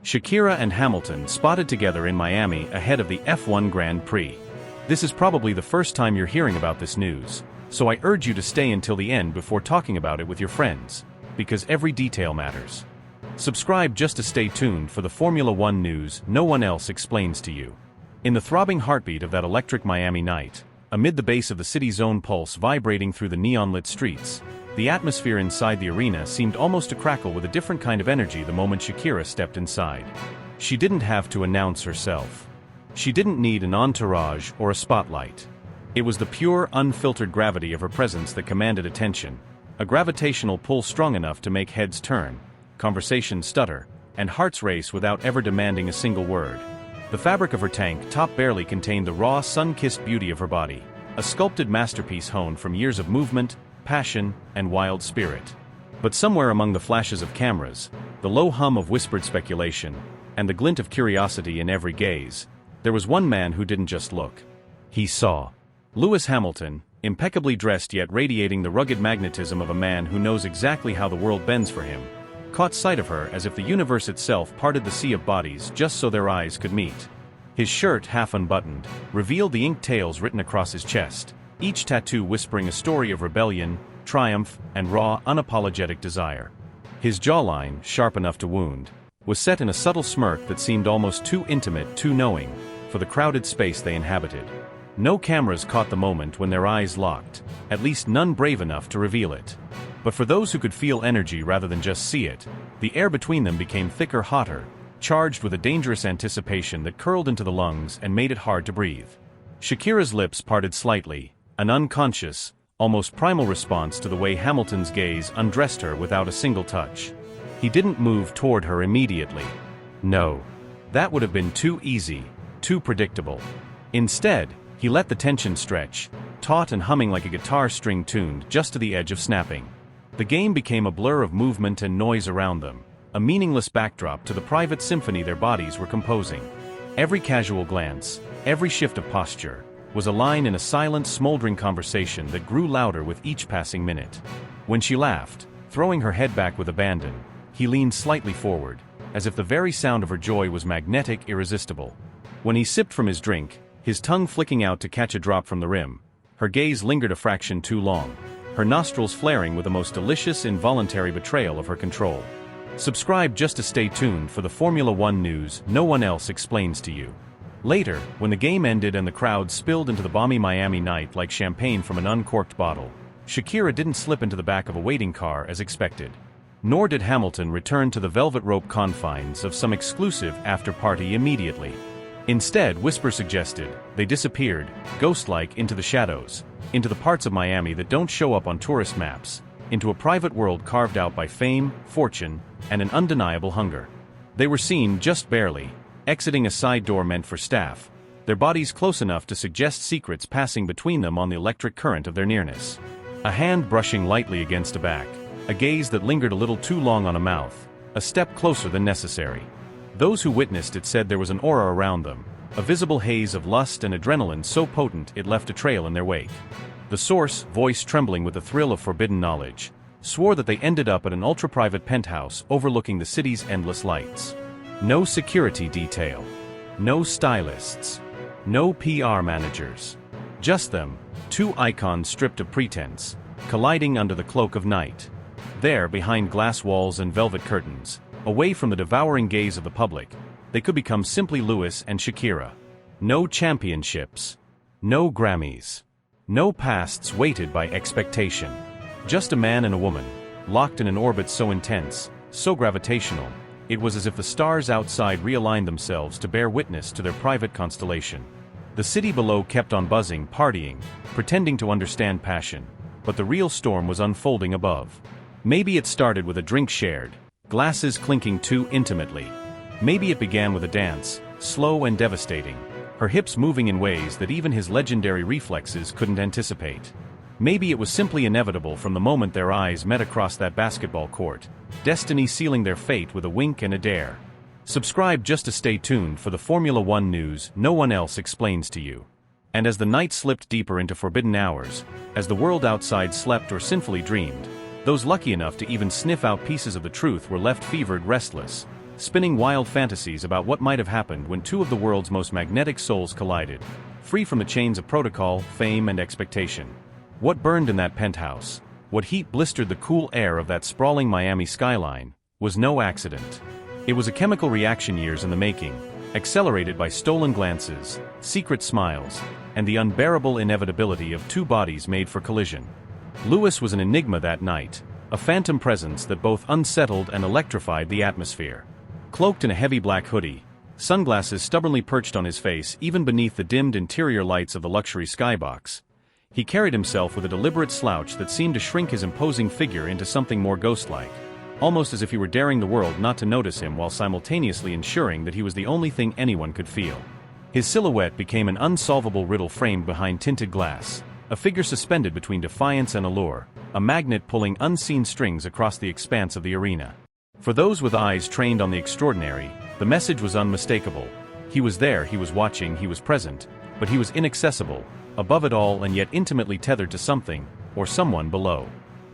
Shakira and Hamilton spotted together in Miami ahead of the F1 Grand Prix. This is probably the first time you're hearing about this news, so I urge you to stay until the end before talking about it with your friends, because every detail matters. Subscribe just to stay tuned for the Formula One news no one else explains to you. In the throbbing heartbeat of that electric Miami night, amid the bass of the city's own pulse vibrating through the neon-lit streets, the atmosphere inside the arena seemed almost to crackle with a different kind of energy the moment Shakira stepped inside. She didn't have to announce herself. She didn't need an entourage or a spotlight. It was the pure, unfiltered gravity of her presence that commanded attention, a gravitational pull strong enough to make heads turn, conversations stutter, and hearts race without ever demanding a single word. The fabric of her tank top barely contained the raw, sun-kissed beauty of her body, a sculpted masterpiece honed from years of movement, passion, and wild spirit. But somewhere among the flashes of cameras, the low hum of whispered speculation, and the glint of curiosity in every gaze, there was one man who didn't just look. He saw. Lewis Hamilton, impeccably dressed yet radiating the rugged magnetism of a man who knows exactly how the world bends for him, caught sight of her as if the universe itself parted the sea of bodies just so their eyes could meet. His shirt, half unbuttoned, revealed the inked tales written across his chest, each tattoo whispering a story of rebellion, triumph, and raw, unapologetic desire. His jawline, sharp enough to wound, was set in a subtle smirk that seemed almost too intimate, too knowing, for the crowded space they inhabited. No cameras caught the moment when their eyes locked, at least none brave enough to reveal it. But for those who could feel energy rather than just see it, the air between them became thicker, hotter, charged with a dangerous anticipation that curled into the lungs and made it hard to breathe. Shakira's lips parted slightly, an unconscious, almost primal response to the way Hamilton's gaze undressed her without a single touch. He didn't move toward her immediately. No. That would have been too easy, too predictable. Instead, he let the tension stretch, taut and humming like a guitar string tuned just to the edge of snapping. The game became a blur of movement and noise around them, a meaningless backdrop to the private symphony their bodies were composing. Every casual glance, every shift of posture, was a line in a silent, smoldering conversation that grew louder with each passing minute. When she laughed, throwing her head back with abandon, he leaned slightly forward, as if the very sound of her joy was magnetic, irresistible. When he sipped from his drink, his tongue flicking out to catch a drop from the rim, her gaze lingered a fraction too long, her nostrils flaring with the most delicious, involuntary betrayal of her control. Subscribe just to stay tuned for the Formula One news no one else explains to you. Later, when the game ended and the crowd spilled into the balmy Miami night like champagne from an uncorked bottle, Shakira didn't slip into the back of a waiting car as expected. Nor did Hamilton return to the velvet rope confines of some exclusive after-party immediately. Instead, whispers suggested, they disappeared, ghost-like, into the shadows, into the parts of Miami that don't show up on tourist maps, into a private world carved out by fame, fortune, and an undeniable hunger. They were seen just barely, exiting a side door meant for staff, their bodies close enough to suggest secrets passing between them on the electric current of their nearness. A hand brushing lightly against a back, a gaze that lingered a little too long on a mouth, a step closer than necessary. Those who witnessed it said there was an aura around them, a visible haze of lust and adrenaline so potent it left a trail in their wake. The source, voice trembling with the thrill of forbidden knowledge, swore that they ended up at an ultra-private penthouse overlooking the city's endless lights. No security detail. No stylists. No PR managers. Just them, two icons stripped of pretense, colliding under the cloak of night. There, behind glass walls and velvet curtains, away from the devouring gaze of the public, they could become simply Lewis and Shakira. No championships. No Grammys. No pasts weighted by expectation. Just a man and a woman, locked in an orbit so intense, so gravitational, it was as if the stars outside realigned themselves to bear witness to their private constellation. The city below kept on buzzing, partying, pretending to understand passion, but the real storm was unfolding above. Maybe it started with a drink shared, glasses clinking too intimately. Maybe it began with a dance, slow and devastating, her hips moving in ways that even his legendary reflexes couldn't anticipate. Maybe it was simply inevitable from the moment their eyes met across that basketball court, destiny sealing their fate with a wink and a dare. Subscribe just to stay tuned for the Formula One news no one else explains to you. And as the night slipped deeper into forbidden hours, as the world outside slept or sinfully dreamed, those lucky enough to even sniff out pieces of the truth were left fevered, restless, spinning wild fantasies about what might have happened when two of the world's most magnetic souls collided, free from the chains of protocol, fame, and expectation. What burned in that penthouse, what heat blistered the cool air of that sprawling Miami skyline, was no accident. It was a chemical reaction years in the making, accelerated by stolen glances, secret smiles, and the unbearable inevitability of two bodies made for collision. Lewis was an enigma that night, a phantom presence that both unsettled and electrified the atmosphere. Cloaked in a heavy black hoodie, sunglasses stubbornly perched on his face even beneath the dimmed interior lights of the luxury skybox, he carried himself with a deliberate slouch that seemed to shrink his imposing figure into something more ghost-like, almost as if he were daring the world not to notice him while simultaneously ensuring that he was the only thing anyone could feel. His silhouette became an unsolvable riddle framed behind tinted glass, a figure suspended between defiance and allure, a magnet pulling unseen strings across the expanse of the arena. For those with eyes trained on the extraordinary, the message was unmistakable. He was there, he was watching, he was present, but he was inaccessible, above it all and yet intimately tethered to something, or someone below.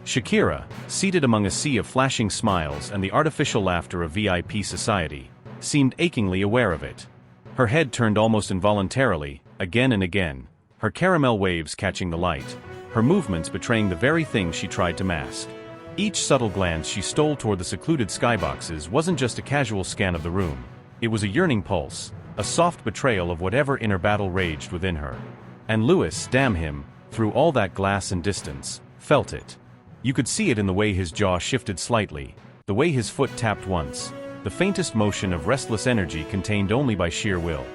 Shakira, seated among a sea of flashing smiles and the artificial laughter of VIP society, seemed achingly aware of it. Her head turned almost involuntarily, again and again, her caramel waves catching the light, her movements betraying the very thing she tried to mask. Each subtle glance she stole toward the secluded skyboxes wasn't just a casual scan of the room, it was a yearning pulse, a soft betrayal of whatever inner battle raged within her. And Lewis, damn him, through all that glass and distance, felt it. You could see it in the way his jaw shifted slightly, the way his foot tapped once, the faintest motion of restless energy contained only by sheer will.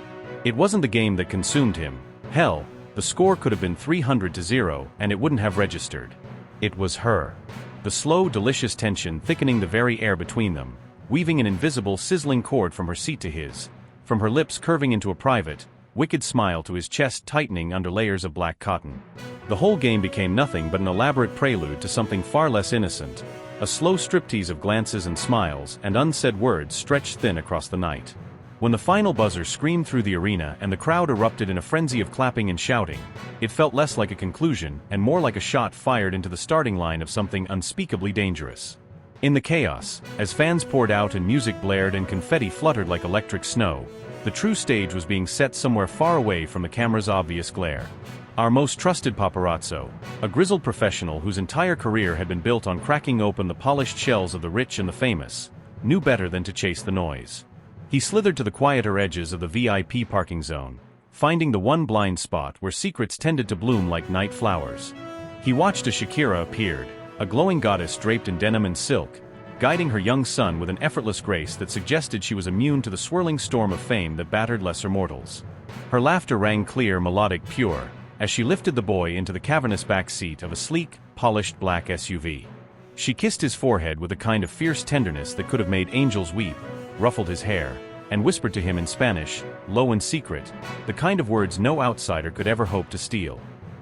It wasn't the game that consumed him. Hell, the score could have been 300-0 and it wouldn't have registered. It was her. The slow, delicious tension thickening the very air between them, weaving an invisible, sizzling cord from her seat to his, from her lips curving into a private, wicked smile to his chest tightening under layers of black cotton. The whole game became nothing but an elaborate prelude to something far less innocent, a slow striptease of glances and smiles and unsaid words stretched thin across the night. When the final buzzer screamed through the arena and the crowd erupted in a frenzy of clapping and shouting, it felt less like a conclusion and more like a shot fired into the starting line of something unspeakably dangerous. In the chaos, as fans poured out and music blared and confetti fluttered like electric snow, the true stage was being set somewhere far away from the camera's obvious glare. Our most trusted paparazzo, a grizzled professional whose entire career had been built on cracking open the polished shells of the rich and the famous, knew better than to chase the noise. He slithered to the quieter edges of the VIP parking zone, finding the one blind spot where secrets tended to bloom like night flowers. He watched as Shakira appeared, a glowing goddess draped in denim and silk, guiding her young son with an effortless grace that suggested she was immune to the swirling storm of fame that battered lesser mortals. Her laughter rang clear, melodic, pure, as she lifted the boy into the cavernous back seat of a sleek, polished black SUV. She kissed his forehead with a kind of fierce tenderness that could have made angels weep, ruffled his hair, and whispered to him in Spanish, low and secret, the kind of words no outsider could ever hope to steal.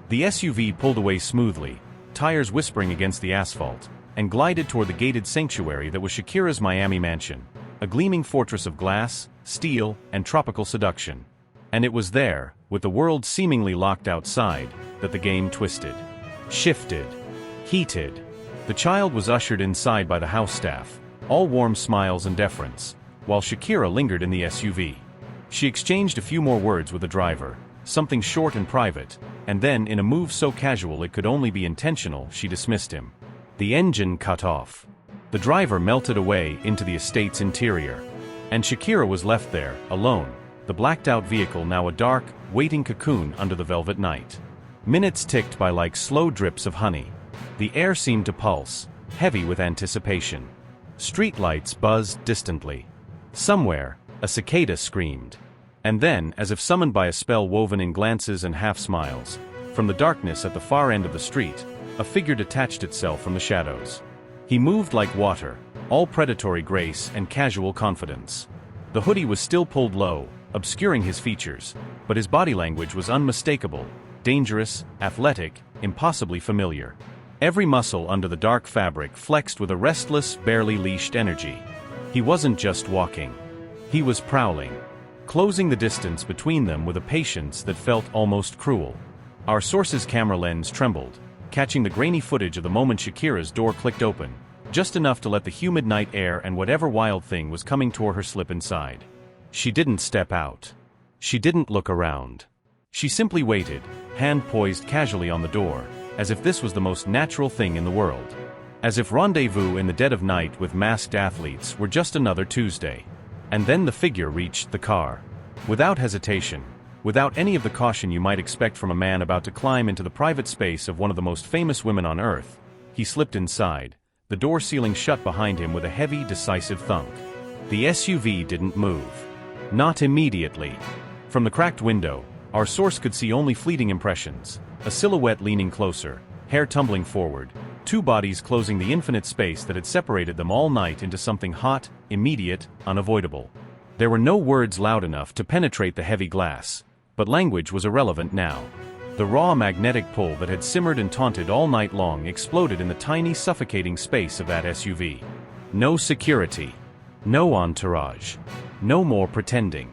The SUV pulled away smoothly, tires whispering against the asphalt, and glided toward the gated sanctuary that was Shakira's Miami mansion, a gleaming fortress of glass, steel, and tropical seduction. And it was there, with the world seemingly locked outside, that the game twisted, shifted, heated. The child was ushered inside by the house staff, all warm smiles and deference, while Shakira lingered in the SUV. She exchanged a few more words with the driver, something short and private, and then, in a move so casual it could only be intentional, she dismissed him. The engine cut off. The driver melted away into the estate's interior, and Shakira was left there, alone, the blacked-out vehicle now a dark, waiting cocoon under the velvet night. Minutes ticked by like slow drips of honey. The air seemed to pulse, heavy with anticipation. Streetlights buzzed distantly. Somewhere, a cicada screamed. And then, as if summoned by a spell woven in glances and half-smiles, from the darkness at the far end of the street, a figure detached itself from the shadows. He moved like water, all predatory grace and casual confidence. The hoodie was still pulled low, obscuring his features, but his body language was unmistakable, dangerous, athletic, impossibly familiar. Every muscle under the dark fabric flexed with a restless, barely leashed energy. He wasn't just walking. He was prowling, closing the distance between them with a patience that felt almost cruel. Our source's camera lens trembled, catching the grainy footage of the moment Shakira's door clicked open, just enough to let the humid night air and whatever wild thing was coming toward her slip inside. She didn't step out. She didn't look around. She simply waited, hand poised casually on the door, as if this was the most natural thing in the world. As if rendezvous in the dead of night with masked athletes were just another Tuesday. And then the figure reached the car. Without hesitation, without any of the caution you might expect from a man about to climb into the private space of one of the most famous women on earth, he slipped inside, the door sealing shut behind him with a heavy, decisive thunk. The SUV didn't move. Not immediately. From the cracked window, our source could see only fleeting impressions: a silhouette leaning closer, hair tumbling forward, two bodies closing the infinite space that had separated them all night into something hot, immediate, unavoidable. There were no words loud enough to penetrate the heavy glass, but language was irrelevant now. The raw magnetic pull that had simmered and taunted all night long exploded in the tiny, suffocating space of that SUV. No security. No entourage. No more pretending.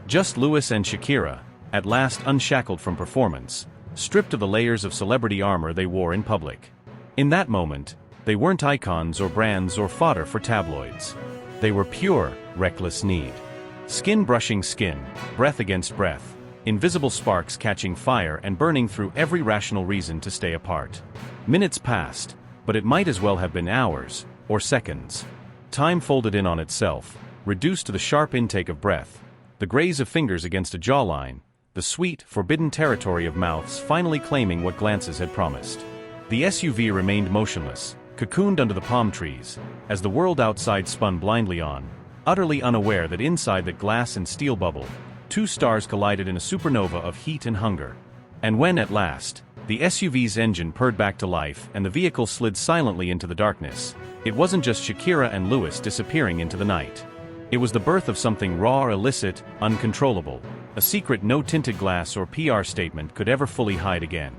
Just Lewis and Shakira, at last unshackled from performance, stripped of the layers of celebrity armor they wore in public. In that moment, they weren't icons or brands or fodder for tabloids. They were pure, reckless need. Skin brushing skin, breath against breath, invisible sparks catching fire and burning through every rational reason to stay apart. Minutes passed, but it might as well have been hours, or seconds. Time folded in on itself, reduced to the sharp intake of breath, the graze of fingers against a jawline, the sweet, forbidden territory of mouths finally claiming what glances had promised. The SUV remained motionless, cocooned under the palm trees, as the world outside spun blindly on, utterly unaware that inside that glass and steel bubble, two stars collided in a supernova of heat and hunger. And when, at last, the SUV's engine purred back to life and the vehicle slid silently into the darkness, it wasn't just Shakira and Lewis disappearing into the night. It was the birth of something raw, illicit, uncontrollable, a secret no tinted glass or PR statement could ever fully hide again.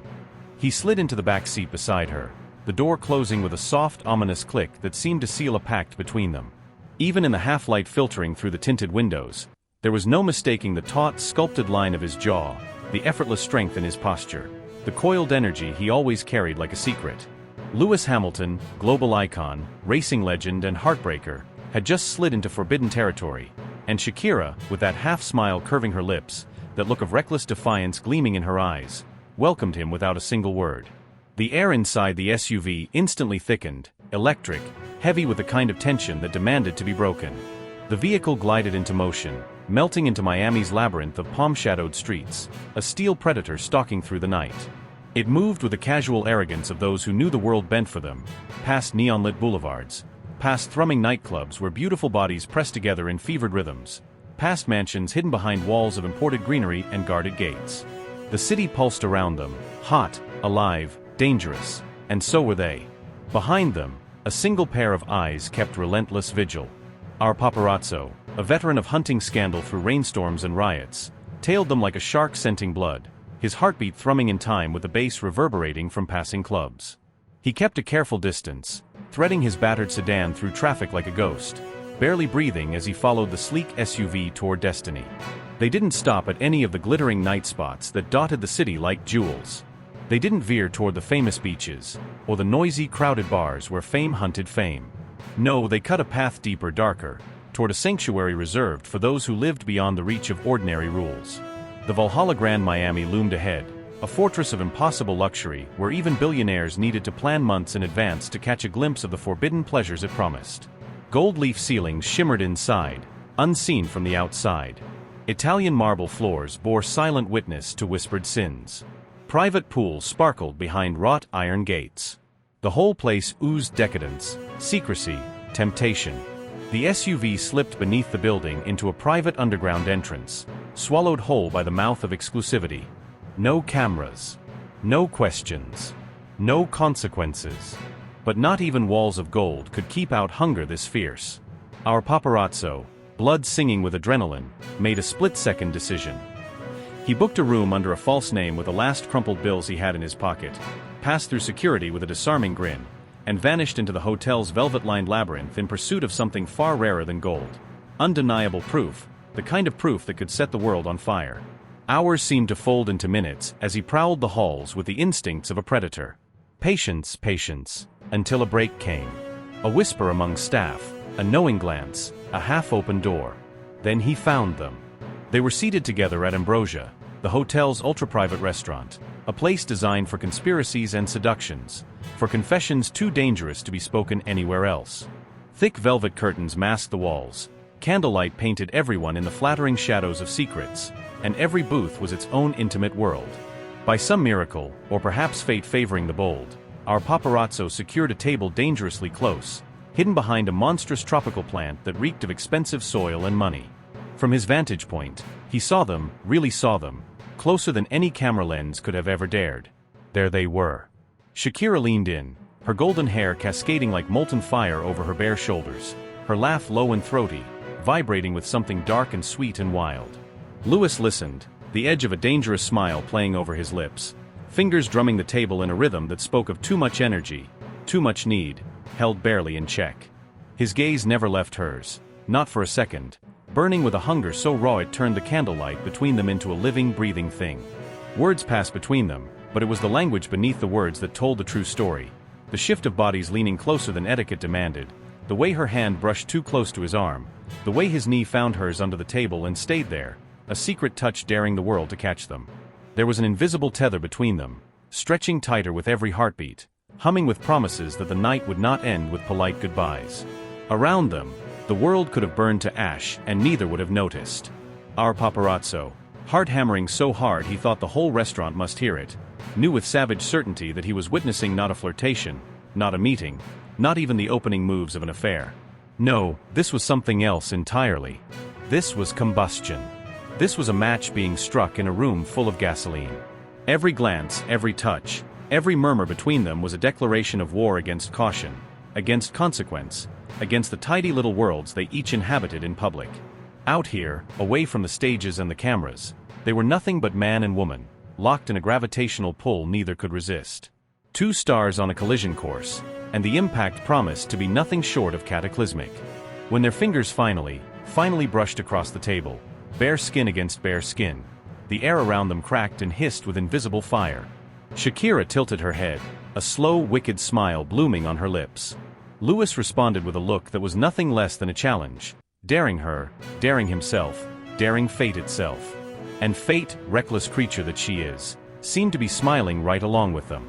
He slid into the back seat beside her, the door closing with a soft, ominous click that seemed to seal a pact between them. Even in the half-light filtering through the tinted windows, there was no mistaking the taut, sculpted line of his jaw, the effortless strength in his posture, the coiled energy he always carried like a secret. Lewis Hamilton, global icon, racing legend and heartbreaker, had just slid into forbidden territory, and Shakira, with that half-smile curving her lips, that look of reckless defiance gleaming in her eyes, welcomed him without a single word. The air inside the SUV instantly thickened, electric, heavy with the kind of tension that demanded to be broken. The vehicle glided into motion, melting into Miami's labyrinth of palm-shadowed streets, a steel predator stalking through the night. It moved with the casual arrogance of those who knew the world bent for them, past neon-lit boulevards, past thrumming nightclubs where beautiful bodies pressed together in fevered rhythms, past mansions hidden behind walls of imported greenery and guarded gates. The city pulsed around them, hot, alive, dangerous, and so were they. Behind them, a single pair of eyes kept relentless vigil. Our paparazzo, a veteran of hunting scandal through rainstorms and riots, tailed them like a shark scenting blood, his heartbeat thrumming in time with the bass reverberating from passing clubs. He kept a careful distance, threading his battered sedan through traffic like a ghost, barely breathing as he followed the sleek SUV toward destiny. They didn't stop at any of the glittering night spots that dotted the city like jewels. They didn't veer toward the famous beaches, or the noisy, crowded bars where fame hunted fame. No, they cut a path deeper, darker, toward a sanctuary reserved for those who lived beyond the reach of ordinary rules. The Valhalla Grand Miami loomed ahead, a fortress of impossible luxury where even billionaires needed to plan months in advance to catch a glimpse of the forbidden pleasures it promised. Gold leaf ceilings shimmered inside, unseen from the outside. Italian marble floors bore silent witness to whispered sins. Private pools sparkled behind wrought iron gates. The whole place oozed decadence, secrecy, temptation. The SUV slipped beneath the building into a private underground entrance, swallowed whole by the mouth of exclusivity. No cameras. No questions. No consequences. But not even walls of gold could keep out hunger this fierce. Our paparazzo, blood singing with adrenaline, made a split-second decision. He booked a room under a false name with the last crumpled bills he had in his pocket, passed through security with a disarming grin, and vanished into the hotel's velvet-lined labyrinth in pursuit of something far rarer than gold. Undeniable proof, the kind of proof that could set the world on fire. Hours seemed to fold into minutes as he prowled the halls with the instincts of a predator. Patience, patience, until a break came. A whisper among staff, a knowing glance, a half-open door. Then he found them. They were seated together at Ambrosia, the hotel's ultra-private restaurant, a place designed for conspiracies and seductions, for confessions too dangerous to be spoken anywhere else. Thick velvet curtains masked the walls, candlelight painted everyone in the flattering shadows of secrets, and every booth was its own intimate world. By some miracle, or perhaps fate favoring the bold, our paparazzo secured a table dangerously close, hidden behind a monstrous tropical plant that reeked of expensive soil and money. From his vantage point, he saw them, really saw them, closer than any camera lens could have ever dared. There they were. Shakira leaned in, her golden hair cascading like molten fire over her bare shoulders, her laugh low and throaty, vibrating with something dark and sweet and wild. Louis listened, the edge of a dangerous smile playing over his lips, fingers drumming the table in a rhythm that spoke of too much energy, too much need, held barely in check. His gaze never left hers, not for a second, burning with a hunger so raw it turned the candlelight between them into a living, breathing thing. Words passed between them, but it was the language beneath the words that told the true story. The shift of bodies leaning closer than etiquette demanded, the way her hand brushed too close to his arm, the way his knee found hers under the table and stayed there, a secret touch daring the world to catch them. There was an invisible tether between them, stretching tighter with every heartbeat, humming with promises that the night would not end with polite goodbyes. Around them, the world could have burned to ash and neither would have noticed. Our paparazzo, heart hammering so hard he thought the whole restaurant must hear it, knew with savage certainty that he was witnessing not a flirtation, not a meeting, not even the opening moves of an affair. No, this was something else entirely. This was combustion. This was a match being struck in a room full of gasoline. Every glance, every touch, every murmur between them was a declaration of war against caution, against consequence, against the tidy little worlds they each inhabited in public. Out here, away from the stages and the cameras, they were nothing but man and woman, locked in a gravitational pull neither could resist. Two stars on a collision course, and the impact promised to be nothing short of cataclysmic. When their fingers finally brushed across the table, bare skin against bare skin, the air around them cracked and hissed with invisible fire. Shakira tilted her head, a slow, wicked smile blooming on her lips. Louis responded with a look that was nothing less than a challenge, daring her, daring himself, daring fate itself. And fate, reckless creature that she is, seemed to be smiling right along with them.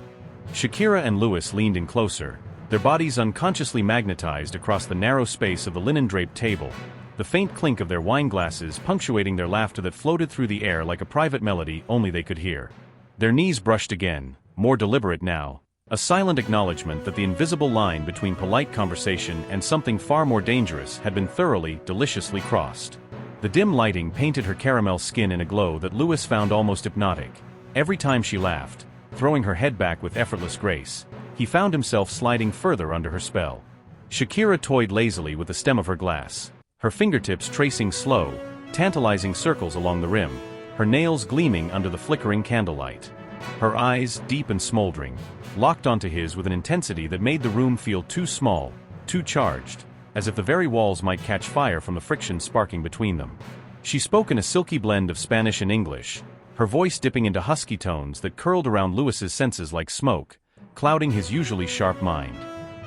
Shakira and Louis leaned in closer, their bodies unconsciously magnetized across the narrow space of the linen-draped table, the faint clink of their wine glasses punctuating their laughter that floated through the air like a private melody only they could hear. Their knees brushed again, more deliberate now, a silent acknowledgement that the invisible line between polite conversation and something far more dangerous had been thoroughly, deliciously crossed. The dim lighting painted her caramel skin in a glow that Louis found almost hypnotic. Every time she laughed, throwing her head back with effortless grace, he found himself sliding further under her spell. Shakira toyed lazily with the stem of her glass, her fingertips tracing slow, tantalizing circles along the rim, her nails gleaming under the flickering candlelight. Her eyes, deep and smoldering, locked onto his with an intensity that made the room feel too small, too charged, as if the very walls might catch fire from the friction sparking between them. She spoke in a silky blend of Spanish and English, her voice dipping into husky tones that curled around Louis's senses like smoke, clouding his usually sharp mind.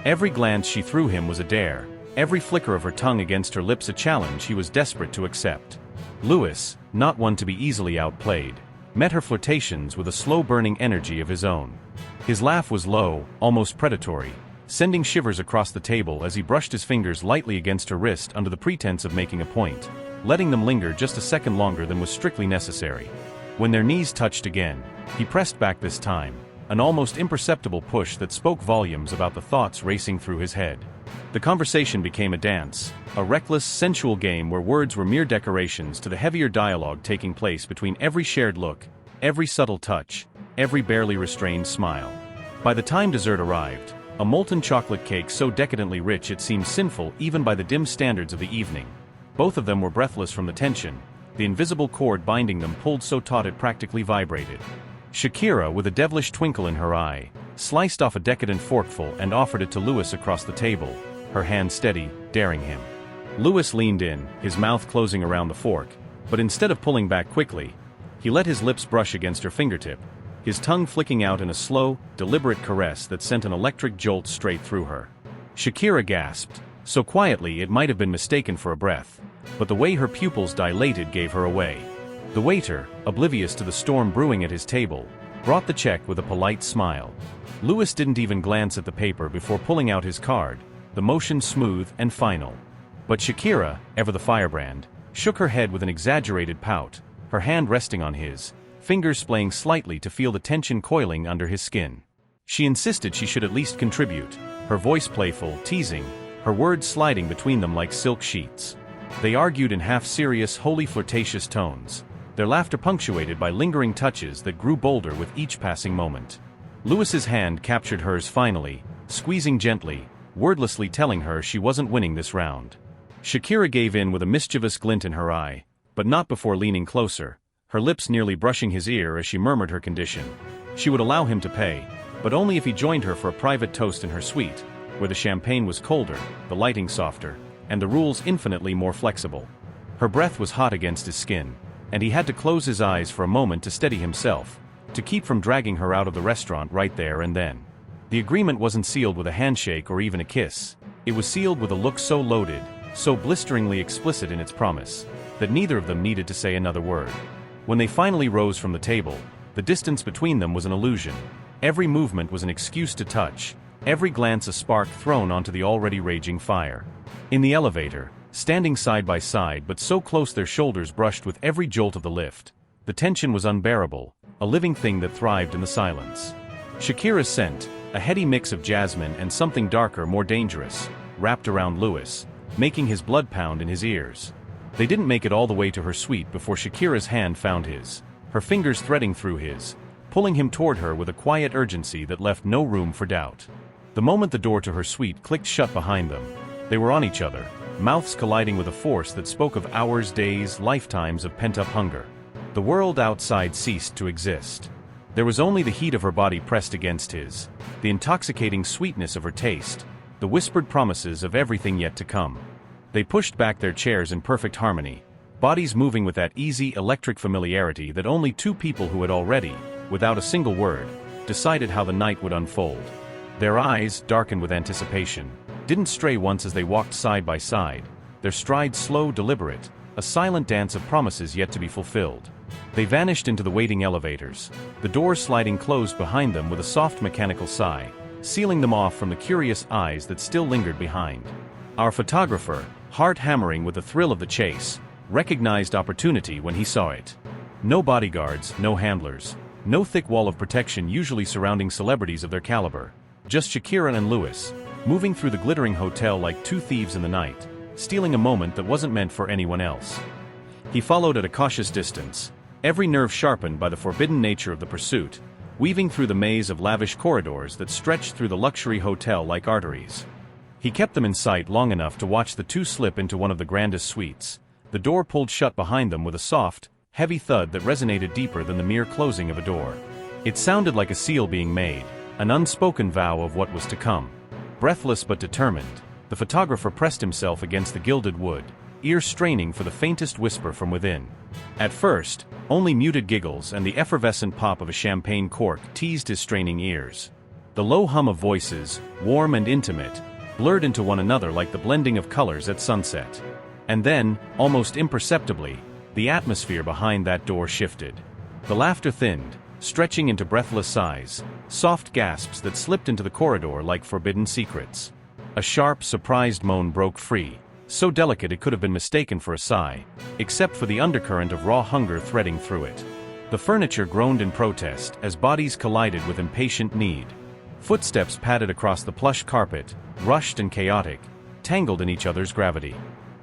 Every glance she threw him was a dare, every flicker of her tongue against her lips a challenge he was desperate to accept. Louis, not one to be easily outplayed, met her flirtations with a slow-burning energy of his own. His laugh was low, almost predatory, sending shivers across the table as he brushed his fingers lightly against her wrist under the pretense of making a point, letting them linger just a second longer than was strictly necessary. When their knees touched again, he pressed back this time, an almost imperceptible push that spoke volumes about the thoughts racing through his head. The conversation became a dance, a reckless, sensual game where words were mere decorations to the heavier dialogue taking place between every shared look, every subtle touch, every barely restrained smile. By the time dessert arrived, a molten chocolate cake so decadently rich it seemed sinful even by the dim standards of the evening. Both of them were breathless from the tension, the invisible cord binding them pulled so taut it practically vibrated. Shakira, with a devilish twinkle in her eye, sliced off a decadent forkful and offered it to Louis across the table, her hand steady, daring him. Louis leaned in, his mouth closing around the fork, but instead of pulling back quickly, he let his lips brush against her fingertip, his tongue flicking out in a slow, deliberate caress that sent an electric jolt straight through her. Shakira gasped, so quietly it might have been mistaken for a breath, but the way her pupils dilated gave her away. The waiter, oblivious to the storm brewing at his table, brought the check with a polite smile. Louis didn't even glance at the paper before pulling out his card, the motion smooth and final. But Shakira, ever the firebrand, shook her head with an exaggerated pout, her hand resting on his, fingers splaying slightly to feel the tension coiling under his skin. She insisted she should at least contribute, her voice playful, teasing, her words sliding between them like silk sheets. They argued in half-serious, wholly flirtatious tones, their laughter punctuated by lingering touches that grew bolder with each passing moment. Louis's hand captured hers finally, squeezing gently, wordlessly telling her she wasn't winning this round. Shakira gave in with a mischievous glint in her eye, but not before leaning closer, her lips nearly brushing his ear as she murmured her condition. She would allow him to pay, but only if he joined her for a private toast in her suite, where the champagne was colder, the lighting softer, and the rules infinitely more flexible. Her breath was hot against his skin, and he had to close his eyes for a moment to steady himself, to keep from dragging her out of the restaurant right there and then. The agreement wasn't sealed with a handshake or even a kiss. It was sealed with a look so loaded, so blisteringly explicit in its promise, that neither of them needed to say another word. When they finally rose from the table, the distance between them was an illusion. Every movement was an excuse to touch, every glance a spark thrown onto the already raging fire. In the elevator, standing side by side but so close their shoulders brushed with every jolt of the lift, the tension was unbearable, a living thing that thrived in the silence. Shakira's scent, a heady mix of jasmine and something darker, more dangerous, wrapped around Louis, making his blood pound in his ears. They didn't make it all the way to her suite before Shakira's hand found his, her fingers threading through his, pulling him toward her with a quiet urgency that left no room for doubt. The moment the door to her suite clicked shut behind them, they were on each other, mouths colliding with a force that spoke of hours, days, lifetimes of pent-up hunger. The world outside ceased to exist. There was only the heat of her body pressed against his, the intoxicating sweetness of her taste, the whispered promises of everything yet to come. They pushed back their chairs in perfect harmony, bodies moving with that easy, electric familiarity that only two people who had already, without a single word, decided how the night would unfold. Their eyes, darkened with anticipation, didn't stray once as they walked side by side, their stride slow, deliberate, a silent dance of promises yet to be fulfilled. They vanished into the waiting elevators, the doors sliding closed behind them with a soft mechanical sigh, sealing them off from the curious eyes that still lingered behind. Our photographer, heart hammering with the thrill of the chase, recognized opportunity when he saw it. No bodyguards, no handlers, no thick wall of protection usually surrounding celebrities of their caliber. Just Shakira and Louis, moving through the glittering hotel like two thieves in the night, stealing a moment that wasn't meant for anyone else. He followed at a cautious distance, every nerve sharpened by the forbidden nature of the pursuit, weaving through the maze of lavish corridors that stretched through the luxury hotel like arteries. He kept them in sight long enough to watch the two slip into one of the grandest suites, the door pulled shut behind them with a soft, heavy thud that resonated deeper than the mere closing of a door. It sounded like a seal being made, an unspoken vow of what was to come. Breathless but determined, the photographer pressed himself against the gilded wood, ear straining for the faintest whisper from within. At first, only muted giggles and the effervescent pop of a champagne cork teased his straining ears. The low hum of voices, warm and intimate, blurred into one another like the blending of colors at sunset. And then, almost imperceptibly, the atmosphere behind that door shifted. The laughter thinned, stretching into breathless sighs, soft gasps that slipped into the corridor like forbidden secrets. A sharp, surprised moan broke free, so delicate it could have been mistaken for a sigh, except for the undercurrent of raw hunger threading through it. The furniture groaned in protest as bodies collided with impatient need. Footsteps padded across the plush carpet, rushed and chaotic, tangled in each other's gravity.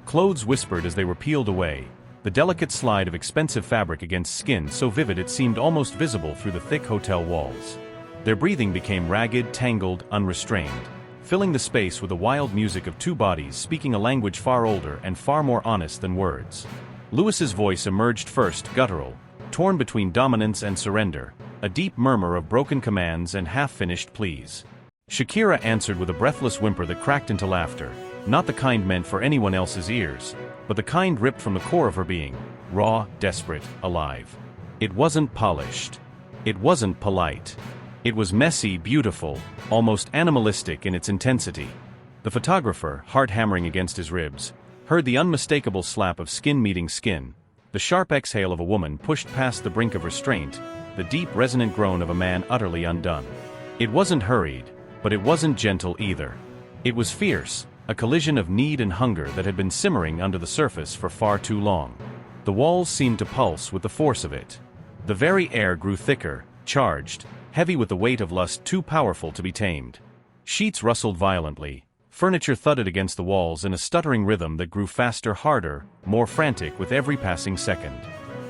Clothes whispered as they were peeled away, the delicate slide of expensive fabric against skin so vivid it seemed almost visible through the thick hotel walls. Their breathing became ragged, tangled, unrestrained, filling the space with the wild music of two bodies speaking a language far older and far more honest than words. Louis's voice emerged first, guttural, torn between dominance and surrender, a deep murmur of broken commands and half-finished pleas. Shakira answered with a breathless whimper that cracked into laughter, not the kind meant for anyone else's ears, but the kind ripped from the core of her being, raw, desperate, alive. It wasn't polished. It wasn't polite. It was messy, beautiful, almost animalistic in its intensity. The photographer, heart hammering against his ribs, heard the unmistakable slap of skin meeting skin, the sharp exhale of a woman pushed past the brink of restraint, the deep resonant groan of a man utterly undone. It wasn't hurried, but it wasn't gentle either. It was fierce, a collision of need and hunger that had been simmering under the surface for far too long. The walls seemed to pulse with the force of it. The very air grew thicker, charged, heavy with the weight of lust too powerful to be tamed. Sheets rustled violently, furniture thudded against the walls in a stuttering rhythm that grew faster, harder, more frantic with every passing second.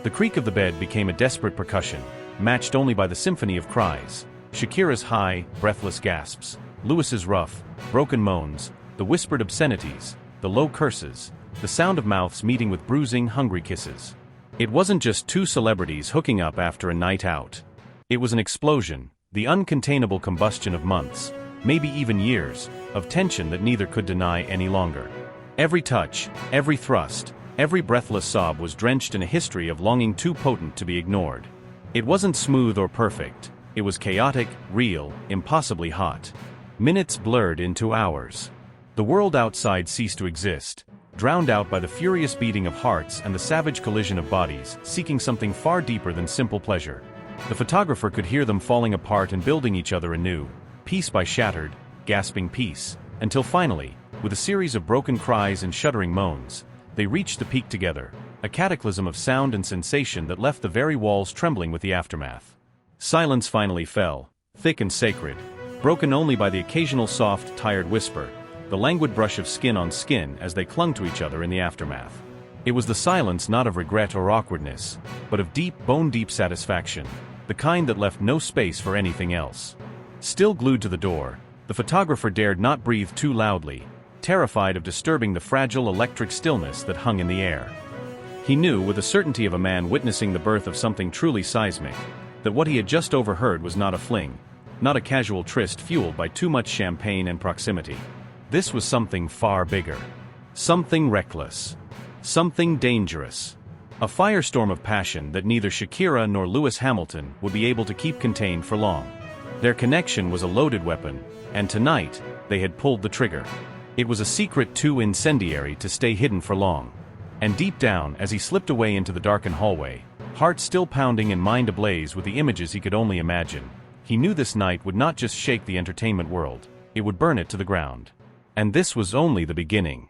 The creak of the bed became a desperate percussion, matched only by the symphony of cries. Shakira's high, breathless gasps, Lewis's rough, broken moans, the whispered obscenities, the low curses, the sound of mouths meeting with bruising, hungry kisses. It wasn't just two celebrities hooking up after a night out. It was an explosion, the uncontainable combustion of months, maybe even years, of tension that neither could deny any longer. Every touch, every thrust, every breathless sob was drenched in a history of longing too potent to be ignored. It wasn't smooth or perfect. It was chaotic, real, impossibly hot. Minutes blurred into hours. The world outside ceased to exist, drowned out by the furious beating of hearts and the savage collision of bodies, seeking something far deeper than simple pleasure. The photographer could hear them falling apart and building each other anew, piece by shattered, gasping piece, until finally, with a series of broken cries and shuddering moans, they reached the peak together, a cataclysm of sound and sensation that left the very walls trembling with the aftermath. Silence finally fell, thick and sacred, broken only by the occasional soft, tired whisper, the languid brush of skin on skin as they clung to each other in the aftermath. It was the silence not of regret or awkwardness, but of deep, bone-deep satisfaction, the kind that left no space for anything else. Still glued to the door, the photographer dared not breathe too loudly, terrified of disturbing the fragile electric stillness that hung in the air. He knew with the certainty of a man witnessing the birth of something truly seismic, that what he had just overheard was not a fling, not a casual tryst fueled by too much champagne and proximity. This was something far bigger. Something reckless. Something dangerous. A firestorm of passion that neither Shakira nor Lewis Hamilton would be able to keep contained for long. Their connection was a loaded weapon, and tonight, they had pulled the trigger. It was a secret too incendiary to stay hidden for long. And deep down, as he slipped away into the darkened hallway, heart still pounding and mind ablaze with the images he could only imagine, he knew this night would not just shake the entertainment world, it would burn it to the ground. And this was only the beginning.